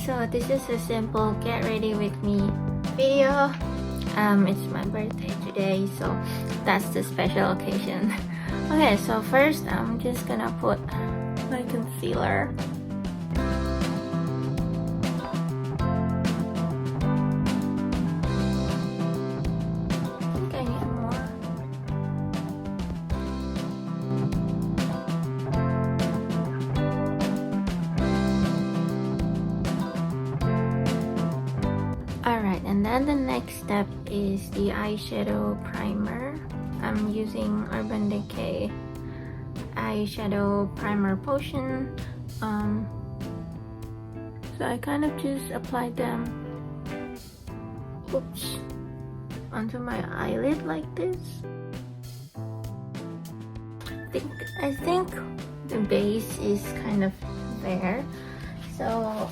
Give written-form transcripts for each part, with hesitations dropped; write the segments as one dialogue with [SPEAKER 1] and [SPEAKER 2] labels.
[SPEAKER 1] so this is a simple get ready with me video. It's my birthday today, so that's the special occasion. Okay, so first I'm just gonna put my concealer. I think I need more. Alright, and then the next step is the eyeshadow primer. I'm using Urban Decay eyeshadow primer potion. So I kind of just applied them, oops, onto my eyelid like this. I think the base is kind of there. So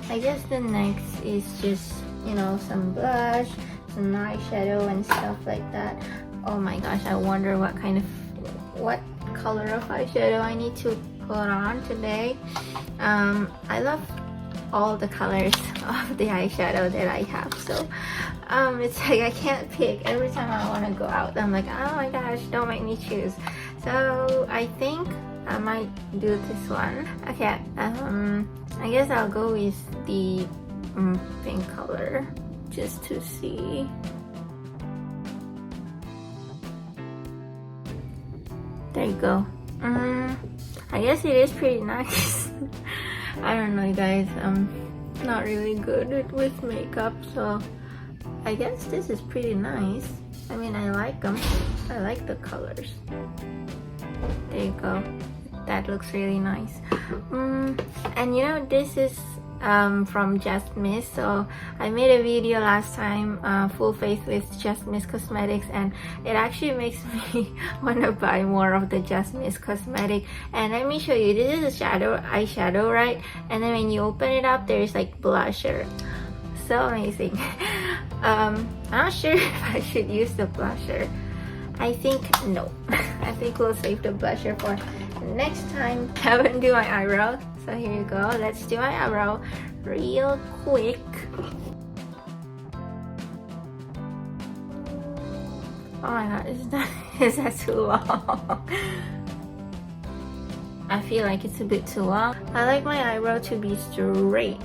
[SPEAKER 1] I guess the next is just, you know, some blush, some eyeshadow and stuff like that. Oh my gosh, I wonder what color of eyeshadow I need to put on today. I love all the colors of the eyeshadow that I have, so it's like I can't pick. Every time I want to go out, I'm like, oh my gosh, don't make me choose. So I think I might do this one. Okay, I guess I'll go with the pink color just to see. There you go. I guess it is pretty nice. I don't know, guys. I'm not really good with makeup, so I guess this is pretty nice. I mean, I like them. I like the colors. There you go. That looks really nice. And you know, this is from Just Miss. So I made a video last time, full face with Just Miss Cosmetics, and it actually makes me want to buy more of the Just Miss cosmetic. And let me show you. This is a eyeshadow, right? And then when you open it up, there's like blusher. So amazing. I'm not sure if I should use the blusher. I think no. I think we'll save the blusher for next time. I haven't do my eyebrow, so here you go. Let's do my eyebrow real quick. Oh my god, is that too long? I feel like it's a bit too long. I like my eyebrow to be straight.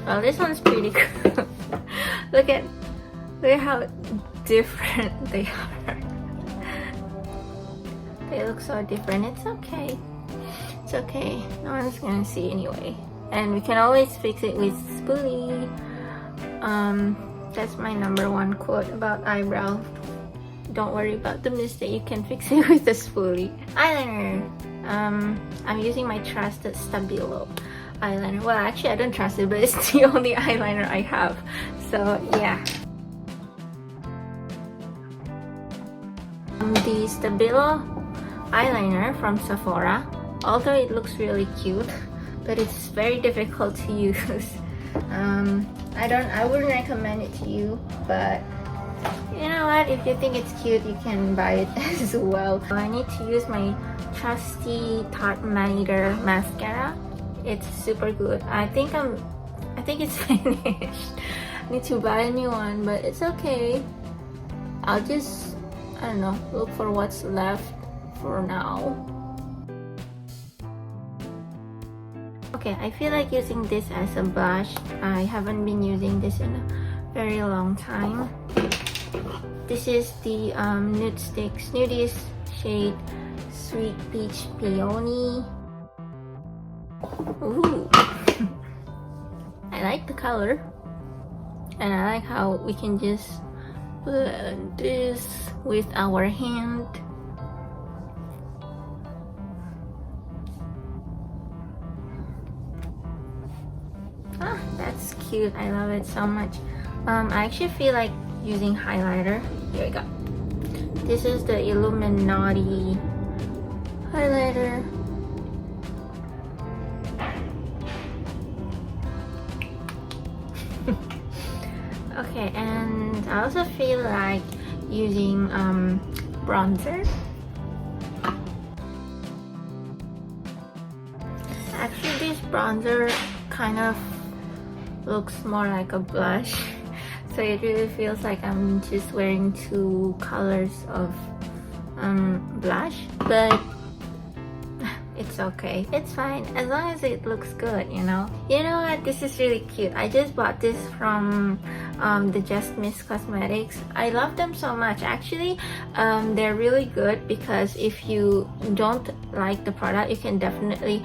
[SPEAKER 1] Well, this one's pretty cool. Look at how different they are. They look so different. It's okay. It's okay. No one's gonna see anyway. And we can always fix it with spoolie. That's my #1 quote about eyebrow. Don't worry about the mistake. You can fix it with the spoolie. Eyeliner. I'm using my trusted Stabilo eyeliner. Well, actually, I don't trust it, but it's the only eyeliner I have. So yeah. The Stabilo eyeliner from Sephora, although it looks really cute, but it's very difficult to use. I wouldn't recommend it to you, but you know what, if you think it's cute, you can buy it as well. I need to use my trusty Tarte Manider mascara. It's super good. I think it's finished. I need to buy a new one, but it's okay. I'll just, I don't know, look for what's left for now. Okay, I feel like using this as a blush. I haven't been using this in a very long time. This is the Nude Sticks Nudies shade Sweet Peach Peony. Ooh. I like the color, and I like how we can just blend this with our hand. Ah, that's cute. I love it so much. I actually feel like using highlighter. Here we go. This is the Illuminati highlighter. Okay, and I also feel like using bronzer. Actually, this bronzer kind of looks more like a blush. So it really feels like I'm just wearing two colors of blush, but it's okay, it's fine as long as it looks good, you know. You know what, this is really cute. I just bought this from the Just Miss Cosmetics. I love them so much. Actually, they're really good because if you don't like the product, you can definitely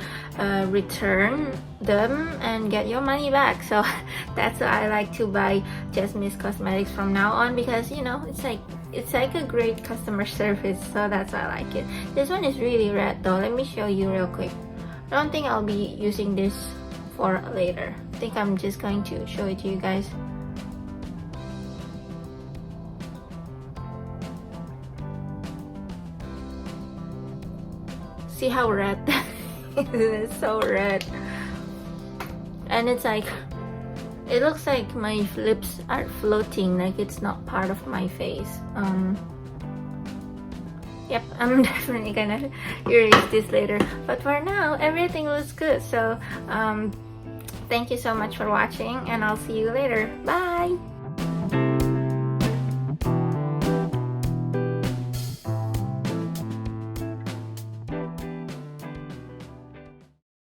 [SPEAKER 1] return them and get your money back. So that's why I like to buy Just Miss Cosmetics from now on, because you know, it's like a great customer service. So that's why I like it. This one is really red though. Let me show you real quick. I don't think I'll be using this for later. I think I'm just going to show it to you guys. See how red that is? It's so red. And it's like, it looks like my lips are floating, like it's not part of my face. Yep, I'm definitely gonna erase this later. But for now, everything looks good. So, thank you so much for watching, and I'll see you later. Bye!